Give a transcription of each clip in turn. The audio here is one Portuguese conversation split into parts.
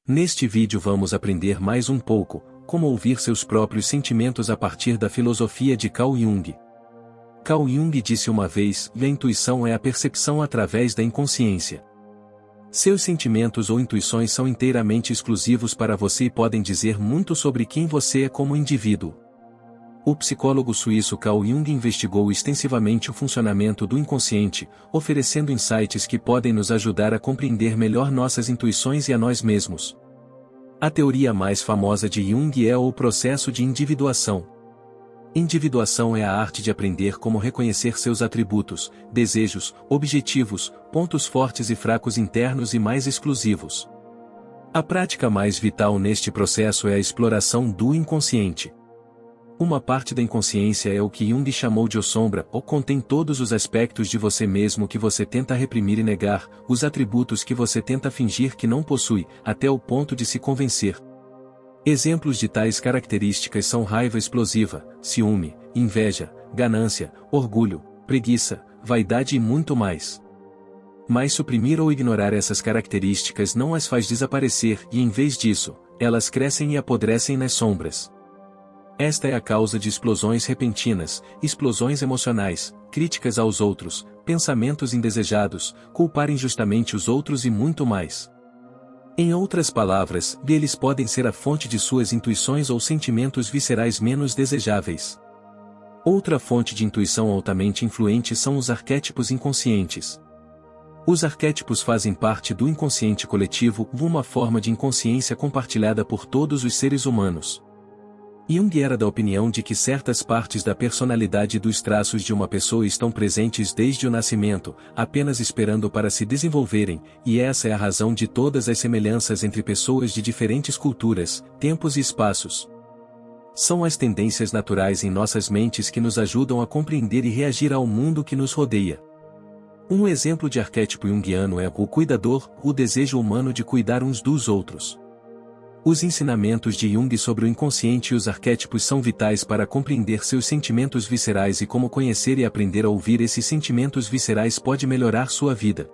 Neste vídeo vamos aprender mais um pouco, como ouvir seus próprios sentimentos a partir da filosofia de Carl Jung. Carl Jung disse uma vez, a intuição é a percepção através da inconsciência. Seus sentimentos ou intuições são inteiramente exclusivos para você e podem dizer muito sobre quem você é como indivíduo. O psicólogo suíço Carl Jung investigou extensivamente o funcionamento do inconsciente, oferecendo insights que podem nos ajudar a compreender melhor nossas intuições e a nós mesmos. A teoria mais famosa de Jung é o processo de individuação. Individuação é a arte de aprender como reconhecer seus atributos, desejos, objetivos, pontos fortes e fracos internos e mais exclusivos. A prática mais vital neste processo é a exploração do inconsciente. Uma parte da inconsciência é o que Jung chamou de sombra, ou contém todos os aspectos de você mesmo que você tenta reprimir e negar, os atributos que você tenta fingir que não possui, até o ponto de se convencer. Exemplos de tais características são raiva explosiva, ciúme, inveja, ganância, orgulho, preguiça, vaidade e muito mais. Mas suprimir ou ignorar essas características não as faz desaparecer e, em vez disso, elas crescem e apodrecem nas sombras. Esta é a causa de explosões repentinas, explosões emocionais, críticas aos outros, pensamentos indesejados, culpar injustamente os outros e muito mais. Em outras palavras, eles podem ser a fonte de suas intuições ou sentimentos viscerais menos desejáveis. Outra fonte de intuição altamente influente são os arquétipos inconscientes. Os arquétipos fazem parte do inconsciente coletivo, uma forma de inconsciência compartilhada por todos os seres humanos. Jung era da opinião de que certas partes da personalidade e dos traços de uma pessoa estão presentes desde o nascimento, apenas esperando para se desenvolverem, e essa é a razão de todas as semelhanças entre pessoas de diferentes culturas, tempos e espaços. São as tendências naturais em nossas mentes que nos ajudam a compreender e reagir ao mundo que nos rodeia. Um exemplo de arquétipo junguiano é o cuidador, o desejo humano de cuidar uns dos outros. Os ensinamentos de Jung sobre o inconsciente e os arquétipos são vitais para compreender seus sentimentos viscerais e como conhecer e aprender a ouvir esses sentimentos viscerais pode melhorar sua vida.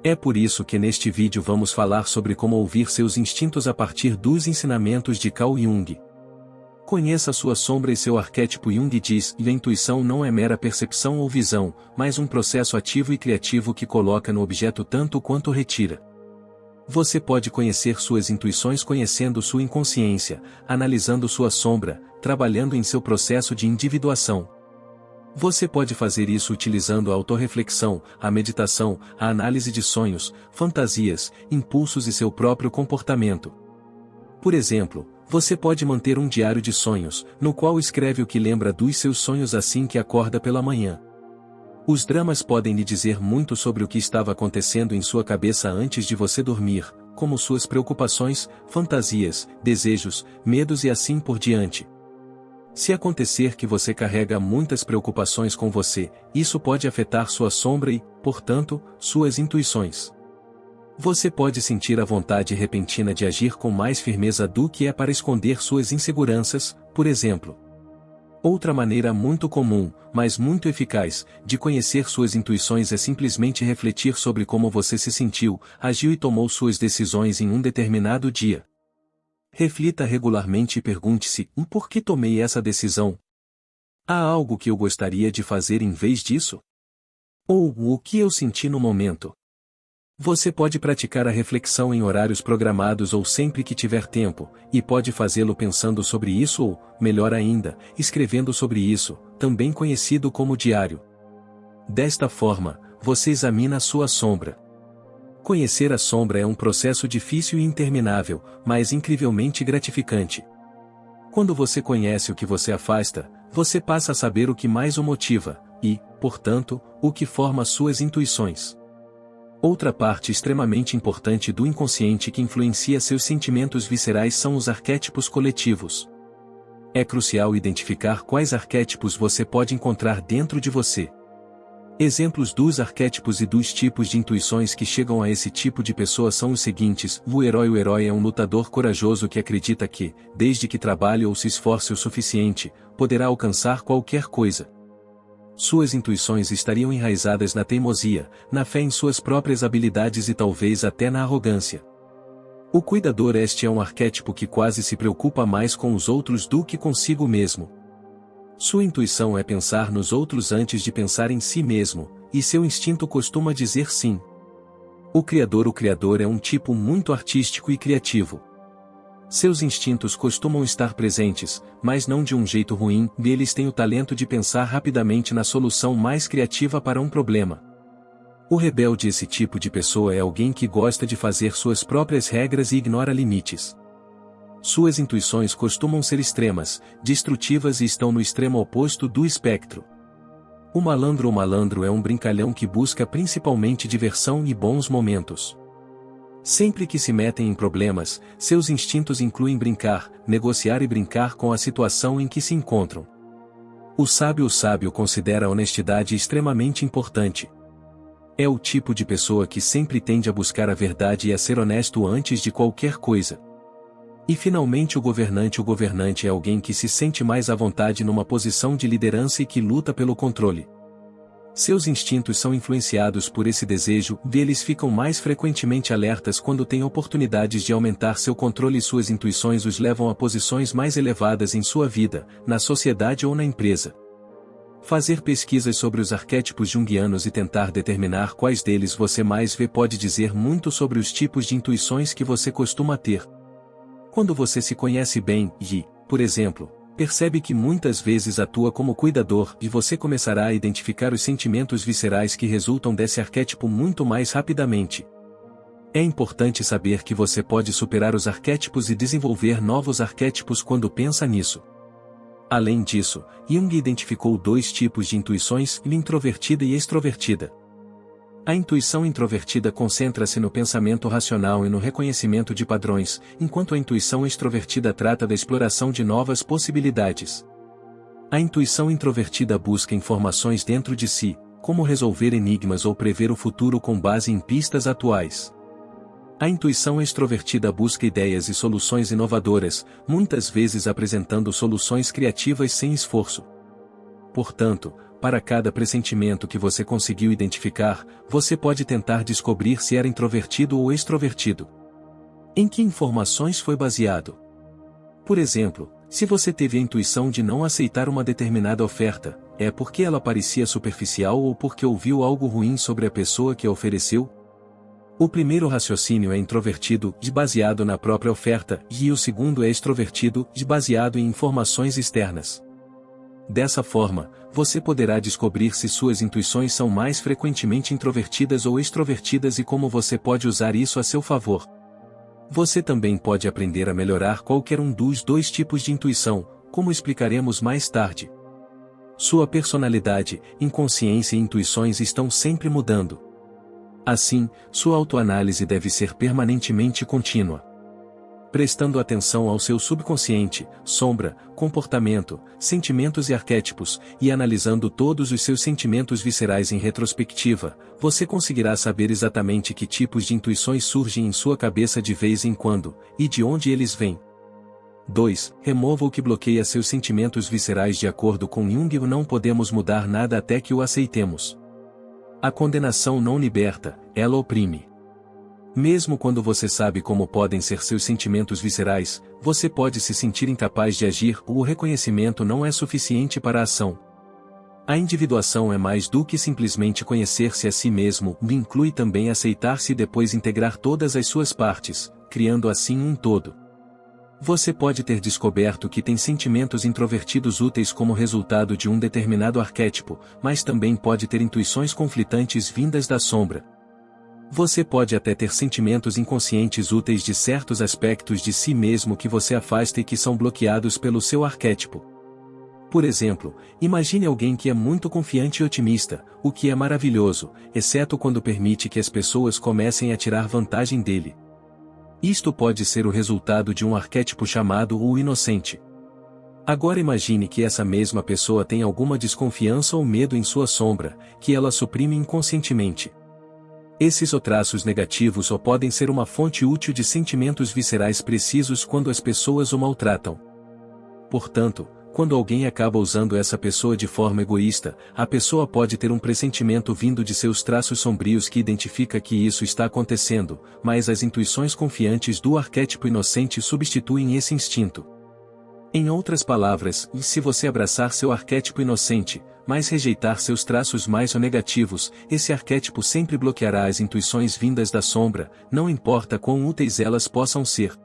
É por isso que neste vídeo vamos falar sobre como ouvir seus instintos a partir dos ensinamentos de Carl Jung. Conheça sua sombra e seu arquétipo. Jung diz que a intuição não é mera percepção ou visão, mas um processo ativo e criativo que coloca no objeto tanto quanto retira. Você pode conhecer suas intuições conhecendo sua inconsciência, analisando sua sombra, trabalhando em seu processo de individuação. Você pode fazer isso utilizando a autorreflexão, a meditação, a análise de sonhos, fantasias, impulsos e seu próprio comportamento. Por exemplo, você pode manter um diário de sonhos, no qual escreve o que lembra dos seus sonhos assim que acorda pela manhã. Os dramas podem lhe dizer muito sobre o que estava acontecendo em sua cabeça antes de você dormir, como suas preocupações, fantasias, desejos, medos e assim por diante. Se acontecer que você carrega muitas preocupações com você, isso pode afetar sua sombra e, portanto, suas intuições. Você pode sentir a vontade repentina de agir com mais firmeza do que é para esconder suas inseguranças, por exemplo. Outra maneira muito comum, mas muito eficaz, de conhecer suas intuições é simplesmente refletir sobre como você se sentiu, agiu e tomou suas decisões em um determinado dia. Reflita regularmente e pergunte-se: por que tomei essa decisão? Há algo que eu gostaria de fazer em vez disso? Ou o que eu senti no momento? Você pode praticar a reflexão em horários programados ou sempre que tiver tempo, e pode fazê-lo pensando sobre isso ou, melhor ainda, escrevendo sobre isso, também conhecido como diário. Desta forma, você examina a sua sombra. Conhecer a sombra é um processo difícil e interminável, mas incrivelmente gratificante. Quando você conhece o que você afasta, você passa a saber o que mais o motiva, e, portanto, o que forma suas intuições. Outra parte extremamente importante do inconsciente que influencia seus sentimentos viscerais são os arquétipos coletivos. É crucial identificar quais arquétipos você pode encontrar dentro de você. Exemplos dos arquétipos e dos tipos de intuições que chegam a esse tipo de pessoa são os seguintes: o herói é um lutador corajoso que acredita que, desde que trabalhe ou se esforce o suficiente, poderá alcançar qualquer coisa. Suas intuições estariam enraizadas na teimosia, na fé em suas próprias habilidades e talvez até na arrogância. O cuidador este é um arquétipo que quase se preocupa mais com os outros do que consigo mesmo. Sua intuição é pensar nos outros antes de pensar em si mesmo, e seu instinto costuma dizer sim. O criador é um tipo muito artístico e criativo. Seus instintos costumam estar presentes, mas não de um jeito ruim, e eles têm o talento de pensar rapidamente na solução mais criativa para um problema. O rebelde, esse tipo de pessoa, é alguém que gosta de fazer suas próprias regras e ignora limites. Suas intuições costumam ser extremas, destrutivas e estão no extremo oposto do espectro. O malandro é um brincalhão que busca principalmente diversão e bons momentos. Sempre que se metem em problemas, seus instintos incluem brincar, negociar e brincar com a situação em que se encontram. O sábio considera a honestidade extremamente importante. É o tipo de pessoa que sempre tende a buscar a verdade e a ser honesto antes de qualquer coisa. E finalmente o governante é alguém que se sente mais à vontade numa posição de liderança e que luta pelo controle. Seus instintos são influenciados por esse desejo, e eles ficam mais frequentemente alertas quando têm oportunidades de aumentar seu controle, e suas intuições os levam a posições mais elevadas em sua vida, na sociedade ou na empresa. Fazer pesquisas sobre os arquétipos junguianos e tentar determinar quais deles você mais vê pode dizer muito sobre os tipos de intuições que você costuma ter. Quando você se conhece bem e, por exemplo, percebe que muitas vezes atua como cuidador, e você começará a identificar os sentimentos viscerais que resultam desse arquétipo muito mais rapidamente. É importante saber que você pode superar os arquétipos e desenvolver novos arquétipos quando pensa nisso. Além disso, Jung identificou 2 tipos de intuições, introvertida e extrovertida. A intuição introvertida concentra-se no pensamento racional e no reconhecimento de padrões, enquanto a intuição extrovertida trata da exploração de novas possibilidades. A intuição introvertida busca informações dentro de si, como resolver enigmas ou prever o futuro com base em pistas atuais. A intuição extrovertida busca ideias e soluções inovadoras, muitas vezes apresentando soluções criativas sem esforço. Portanto, para cada pressentimento que você conseguiu identificar, você pode tentar descobrir se era introvertido ou extrovertido. Em que informações foi baseado? Por exemplo, se você teve a intuição de não aceitar uma determinada oferta, é porque ela parecia superficial ou porque ouviu algo ruim sobre a pessoa que a ofereceu? O primeiro raciocínio é introvertido, baseado na própria oferta, e o segundo é extrovertido, baseado em informações externas. Dessa forma, você poderá descobrir se suas intuições são mais frequentemente introvertidas ou extrovertidas e como você pode usar isso a seu favor. Você também pode aprender a melhorar qualquer um dos 2 tipos de intuição, como explicaremos mais tarde. Sua personalidade, inconsciência e intuições estão sempre mudando. Assim, sua autoanálise deve ser permanentemente contínua. Prestando atenção ao seu subconsciente, sombra, comportamento, sentimentos e arquétipos, e analisando todos os seus sentimentos viscerais em retrospectiva, você conseguirá saber exatamente que tipos de intuições surgem em sua cabeça de vez em quando, e de onde eles vêm. 2. Remova o que bloqueia seus sentimentos viscerais. De acordo com Jung, não podemos mudar nada até que o aceitemos. A condenação não liberta, ela oprime. Mesmo quando você sabe como podem ser seus sentimentos viscerais, você pode se sentir incapaz de agir, ou o reconhecimento não é suficiente para a ação. A individuação é mais do que simplesmente conhecer-se a si mesmo, inclui também aceitar-se e depois integrar todas as suas partes, criando assim um todo. Você pode ter descoberto que tem sentimentos introvertidos úteis como resultado de um determinado arquétipo, mas também pode ter intuições conflitantes vindas da sombra. Você pode até ter sentimentos inconscientes úteis de certos aspectos de si mesmo que você afasta e que são bloqueados pelo seu arquétipo. Por exemplo, imagine alguém que é muito confiante e otimista, o que é maravilhoso, exceto quando permite que as pessoas comecem a tirar vantagem dele. Isto pode ser o resultado de um arquétipo chamado o inocente. Agora imagine que essa mesma pessoa tem alguma desconfiança ou medo em sua sombra, que ela suprime inconscientemente. Esses traços negativos só podem ser uma fonte útil de sentimentos viscerais precisos quando as pessoas o maltratam. Portanto, Quando alguém acaba usando essa pessoa de forma egoísta, a pessoa pode ter um pressentimento vindo de seus traços sombrios que identifica que isso está acontecendo, mas as intuições confiantes do arquétipo inocente substituem esse instinto. Em outras palavras, se você abraçar seu arquétipo inocente, mas rejeitar seus traços mais negativos, esse arquétipo sempre bloqueará as intuições vindas da sombra, não importa quão úteis elas possam ser.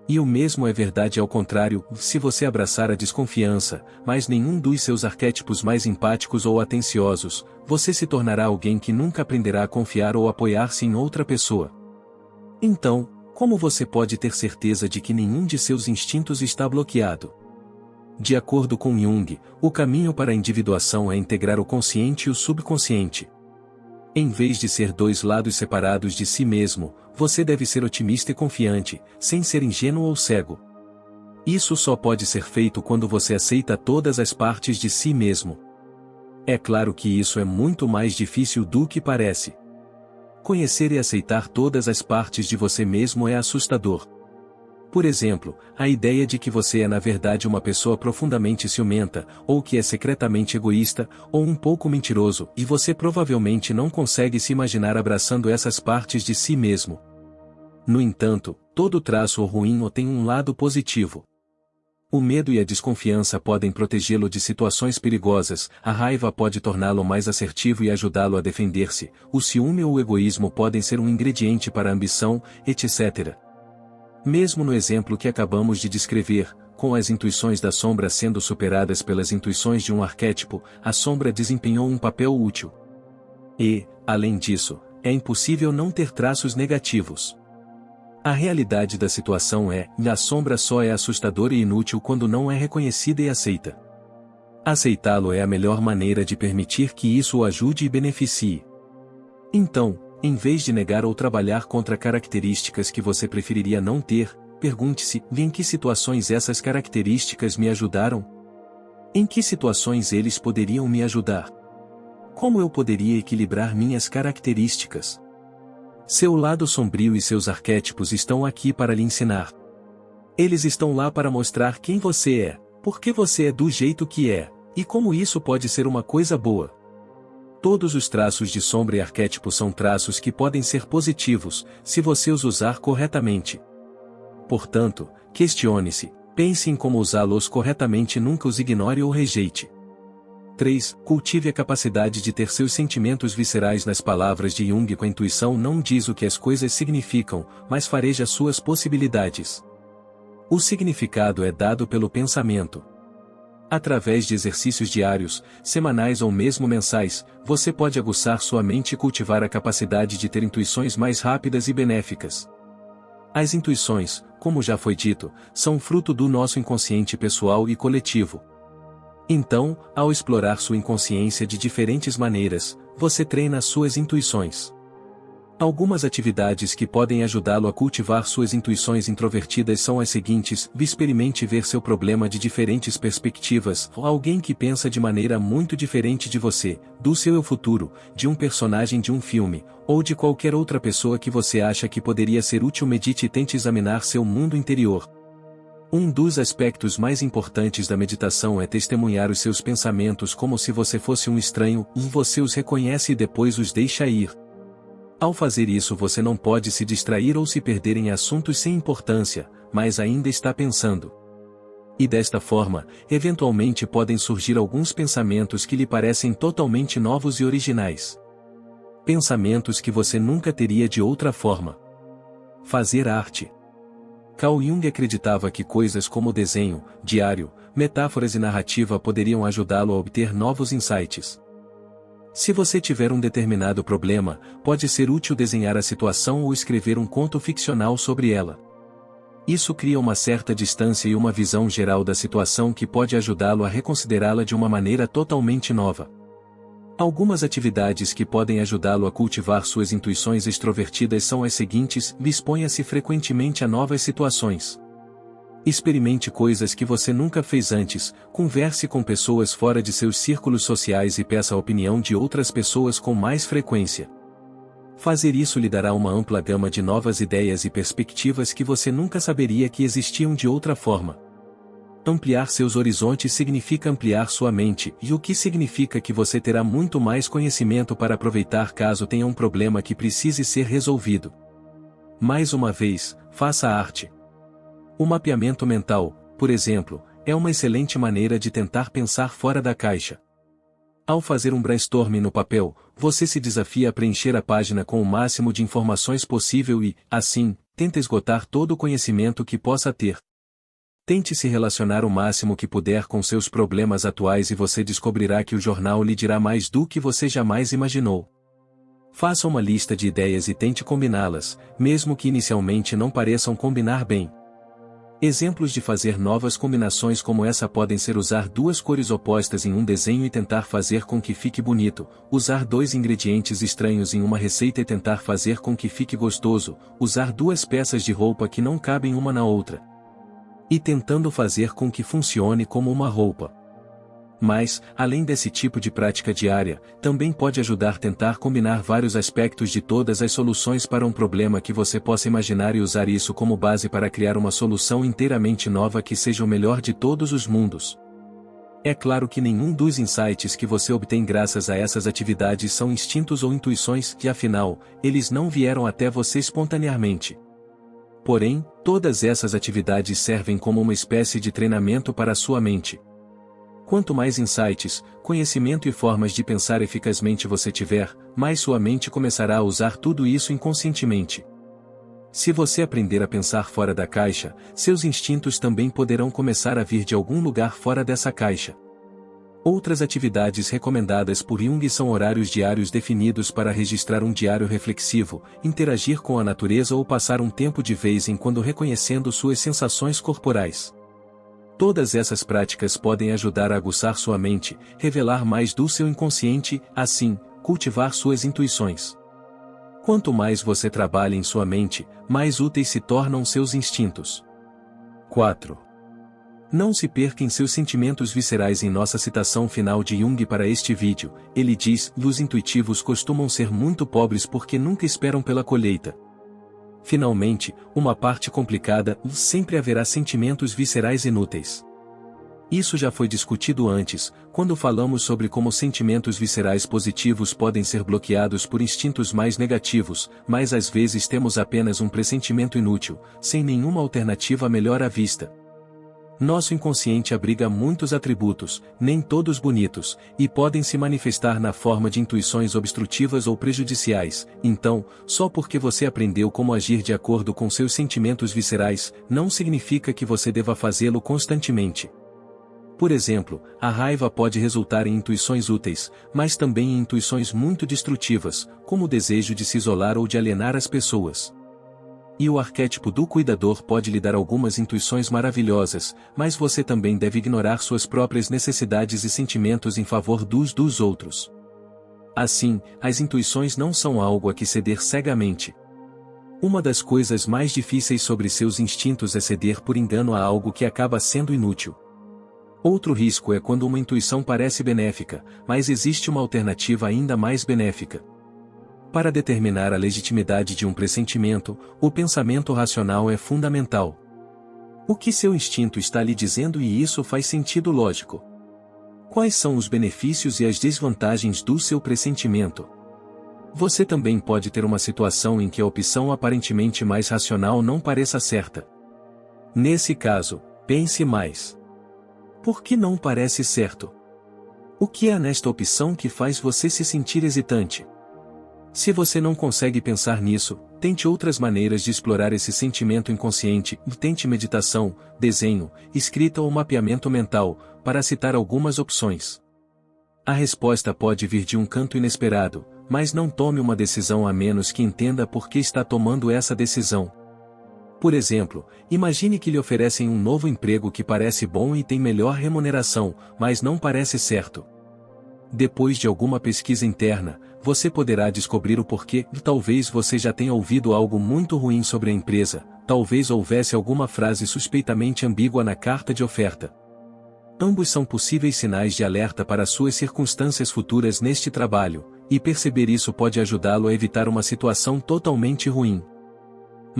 E o mesmo é verdade ao contrário, se você abraçar a desconfiança, mas nenhum dos seus arquétipos mais empáticos ou atenciosos, você se tornará alguém que nunca aprenderá a confiar ou apoiar-se em outra pessoa. Então, como você pode ter certeza de que nenhum de seus instintos está bloqueado? De acordo com Jung, o caminho para a individuação é integrar o consciente e o subconsciente. Em vez de ser dois lados separados de si mesmo, você deve ser otimista e confiante, sem ser ingênuo ou cego. Isso só pode ser feito quando você aceita todas as partes de si mesmo. É claro que isso é muito mais difícil do que parece. Conhecer e aceitar todas as partes de você mesmo é assustador. Por exemplo, a ideia de que você é na verdade uma pessoa profundamente ciumenta, ou que é secretamente egoísta, ou um pouco mentiroso, e você provavelmente não consegue se imaginar abraçando essas partes de si mesmo. No entanto, todo traço ruim tem um lado positivo. O medo e a desconfiança podem protegê-lo de situações perigosas, a raiva pode torná-lo mais assertivo e ajudá-lo a defender-se, o ciúme ou o egoísmo podem ser um ingrediente para a ambição, etc. Mesmo no exemplo que acabamos de descrever, com as intuições da sombra sendo superadas pelas intuições de um arquétipo, a sombra desempenhou um papel útil. E, além disso, é impossível não ter traços negativos. A realidade da situação é, a sombra só é assustadora e inútil quando não é reconhecida e aceita. Aceitá-lo é a melhor maneira de permitir que isso o ajude e beneficie. Então, em vez de negar ou trabalhar contra características que você preferiria não ter, pergunte-se: em que situações essas características me ajudaram? Em que situações eles poderiam me ajudar? Como eu poderia equilibrar minhas características? Seu lado sombrio e seus arquétipos estão aqui para lhe ensinar. Eles estão lá para mostrar quem você é, por que você é do jeito que é, e como isso pode ser uma coisa boa. Todos os traços de sombra e arquétipo são traços que podem ser positivos, se você os usar corretamente. Portanto, questione-se, pense em como usá-los corretamente e nunca os ignore ou rejeite. 3. Cultive a capacidade de ter seus sentimentos viscerais. Nas palavras de Jung, com a intuição não diz o que as coisas significam, mas fareja suas possibilidades. O significado é dado pelo pensamento. Através de exercícios diários, semanais ou mesmo mensais, você pode aguçar sua mente e cultivar a capacidade de ter intuições mais rápidas e benéficas. As intuições, como já foi dito, são fruto do nosso inconsciente pessoal e coletivo. Então, ao explorar sua inconsciência de diferentes maneiras, você treina suas intuições. Algumas atividades que podem ajudá-lo a cultivar suas intuições introvertidas são as seguintes: experimente ver seu problema de diferentes perspectivas, alguém que pensa de maneira muito diferente de você, do seu eu futuro, de um personagem de um filme, ou de qualquer outra pessoa que você acha que poderia ser útil. Medite e tente examinar seu mundo interior. Um dos aspectos mais importantes da meditação é testemunhar os seus pensamentos como se você fosse um estranho, você os reconhece e depois os deixa ir. Ao fazer isso você não pode se distrair ou se perder em assuntos sem importância, mas ainda está pensando. E desta forma, eventualmente podem surgir alguns pensamentos que lhe parecem totalmente novos e originais. Pensamentos que você nunca teria de outra forma. Fazer arte. Carl Jung acreditava que coisas como desenho, diário, metáforas e narrativa poderiam ajudá-lo a obter novos insights. Se você tiver um determinado problema, pode ser útil desenhar a situação ou escrever um conto ficcional sobre ela. Isso cria uma certa distância e uma visão geral da situação que pode ajudá-lo a reconsiderá-la de uma maneira totalmente nova. Algumas atividades que podem ajudá-lo a cultivar suas intuições extrovertidas são as seguintes: exponha-se frequentemente a novas situações. Experimente coisas que você nunca fez antes, converse com pessoas fora de seus círculos sociais e peça a opinião de outras pessoas com mais frequência. Fazer isso lhe dará uma ampla gama de novas ideias e perspectivas que você nunca saberia que existiam de outra forma. Ampliar seus horizontes significa ampliar sua mente, e o que significa que você terá muito mais conhecimento para aproveitar caso tenha um problema que precise ser resolvido. Mais uma vez, faça arte. O mapeamento mental, por exemplo, é uma excelente maneira de tentar pensar fora da caixa. Ao fazer um brainstorming no papel, você se desafia a preencher a página com o máximo de informações possível e, assim, tenta esgotar todo o conhecimento que possa ter. Tente se relacionar o máximo que puder com seus problemas atuais e você descobrirá que o jornal lhe dirá mais do que você jamais imaginou. Faça uma lista de ideias e tente combiná-las, mesmo que inicialmente não pareçam combinar bem. Exemplos de fazer novas combinações como essa podem ser usar duas cores opostas em um desenho e tentar fazer com que fique bonito, usar dois ingredientes estranhos em uma receita e tentar fazer com que fique gostoso, usar duas peças de roupa que não cabem uma na outra. E tentando fazer com que funcione como uma roupa. Mas, além desse tipo de prática diária, também pode ajudar a tentar combinar vários aspectos de todas as soluções para um problema que você possa imaginar e usar isso como base para criar uma solução inteiramente nova que seja o melhor de todos os mundos. É claro que nenhum dos insights que você obtém graças a essas atividades são instintos ou intuições e afinal, eles não vieram até você espontaneamente. Porém, todas essas atividades servem como uma espécie de treinamento para a sua mente. Quanto mais insights, conhecimento e formas de pensar eficazmente você tiver, mais sua mente começará a usar tudo isso inconscientemente. Se você aprender a pensar fora da caixa, seus instintos também poderão começar a vir de algum lugar fora dessa caixa. Outras atividades recomendadas por Jung são horários diários definidos para registrar um diário reflexivo, interagir com a natureza ou passar um tempo de vez em quando reconhecendo suas sensações corporais. Todas essas práticas podem ajudar a aguçar sua mente, revelar mais do seu inconsciente, assim, cultivar suas intuições. Quanto mais você trabalha em sua mente, mais úteis se tornam seus instintos. 4. Não se perca em seus sentimentos viscerais. Em nossa citação final de Jung para este vídeo, ele diz: os intuitivos costumam ser muito pobres porque nunca esperam pela colheita. Finalmente, uma parte complicada: sempre haverá sentimentos viscerais inúteis. Isso já foi discutido antes, quando falamos sobre como sentimentos viscerais positivos podem ser bloqueados por instintos mais negativos, mas às vezes temos apenas um pressentimento inútil, sem nenhuma alternativa melhor à vista. Nosso inconsciente abriga muitos atributos, nem todos bonitos, e podem se manifestar na forma de intuições obstrutivas ou prejudiciais. Então, só porque você aprendeu como agir de acordo com seus sentimentos viscerais, não significa que você deva fazê-lo constantemente. Por exemplo, a raiva pode resultar em intuições úteis, mas também em intuições muito destrutivas, como o desejo de se isolar ou de alienar as pessoas. E o arquétipo do cuidador pode lhe dar algumas intuições maravilhosas, mas você também deve ignorar suas próprias necessidades e sentimentos em favor dos outros. Assim, as intuições não são algo a que ceder cegamente. Uma das coisas mais difíceis sobre seus instintos é ceder por engano a algo que acaba sendo inútil. Outro risco é quando uma intuição parece benéfica, mas existe uma alternativa ainda mais benéfica. Para determinar a legitimidade de um pressentimento, o pensamento racional é fundamental. O que seu instinto está lhe dizendo e isso faz sentido lógico? Quais são os benefícios e as desvantagens do seu pressentimento? Você também pode ter uma situação em que a opção aparentemente mais racional não pareça certa. Nesse caso, pense mais. Por que não parece certo? O que é nesta opção que faz você se sentir hesitante? Se você não consegue pensar nisso, tente outras maneiras de explorar esse sentimento inconsciente e tente meditação, desenho, escrita ou mapeamento mental, para citar algumas opções. A resposta pode vir de um canto inesperado, mas não tome uma decisão a menos que entenda por que está tomando essa decisão. Por exemplo, imagine que lhe oferecem um novo emprego que parece bom e tem melhor remuneração, mas não parece certo. Depois de alguma pesquisa interna, você poderá descobrir o porquê. Talvez você já tenha ouvido algo muito ruim sobre a empresa, talvez houvesse alguma frase suspeitamente ambígua na carta de oferta. Ambos são possíveis sinais de alerta para suas circunstâncias futuras neste trabalho, e perceber isso pode ajudá-lo a evitar uma situação totalmente ruim.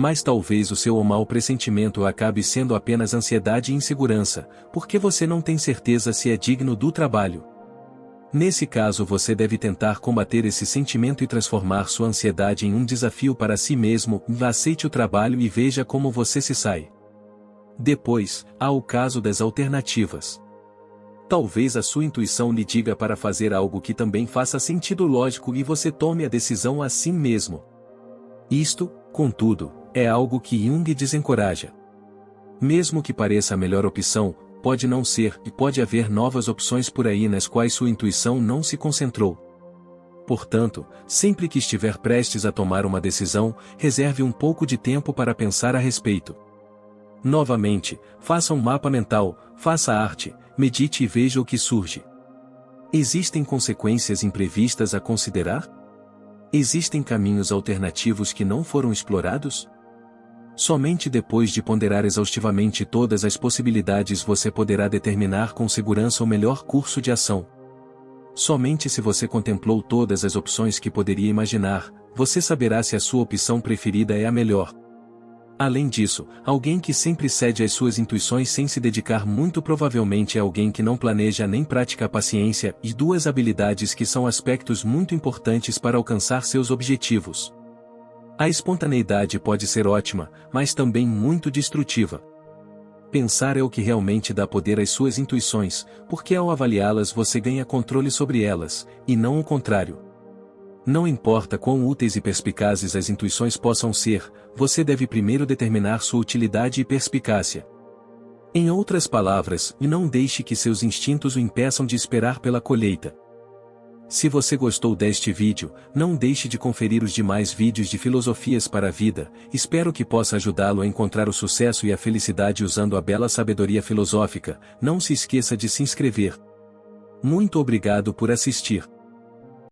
Mas talvez o seu mau pressentimento acabe sendo apenas ansiedade e insegurança, porque você não tem certeza se é digno do trabalho. Nesse caso você deve tentar combater esse sentimento e transformar sua ansiedade em um desafio para si mesmo. Aceite o trabalho e veja como você se sai. Depois, há o caso das alternativas. Talvez a sua intuição lhe diga para fazer algo que também faça sentido lógico e você tome a decisão assim mesmo. Isto, contudo, é algo que Jung desencoraja. Mesmo que pareça a melhor opção, pode não ser e pode haver novas opções por aí nas quais sua intuição não se concentrou. Portanto, sempre que estiver prestes a tomar uma decisão, reserve um pouco de tempo para pensar a respeito. Novamente, faça um mapa mental, faça arte, medite e veja o que surge. Existem consequências imprevistas a considerar? Existem caminhos alternativos que não foram explorados? Somente depois de ponderar exaustivamente todas as possibilidades você poderá determinar com segurança o melhor curso de ação. Somente se você contemplou todas as opções que poderia imaginar, você saberá se a sua opção preferida é a melhor. Além disso, alguém que sempre cede às suas intuições sem se dedicar muito provavelmente é alguém que não planeja nem pratica a paciência e duas habilidades que são aspectos muito importantes para alcançar seus objetivos. A espontaneidade pode ser ótima, mas também muito destrutiva. Pensar é o que realmente dá poder às suas intuições, porque ao avaliá-las você ganha controle sobre elas, e não o contrário. Não importa quão úteis e perspicazes as intuições possam ser, você deve primeiro determinar sua utilidade e perspicácia. Em outras palavras, não deixe que seus instintos o impeçam de esperar pela colheita. Se você gostou deste vídeo, não deixe de conferir os demais vídeos de filosofias para a vida, espero que possa ajudá-lo a encontrar o sucesso e a felicidade usando a bela sabedoria filosófica. Não se esqueça de se inscrever. Muito obrigado por assistir.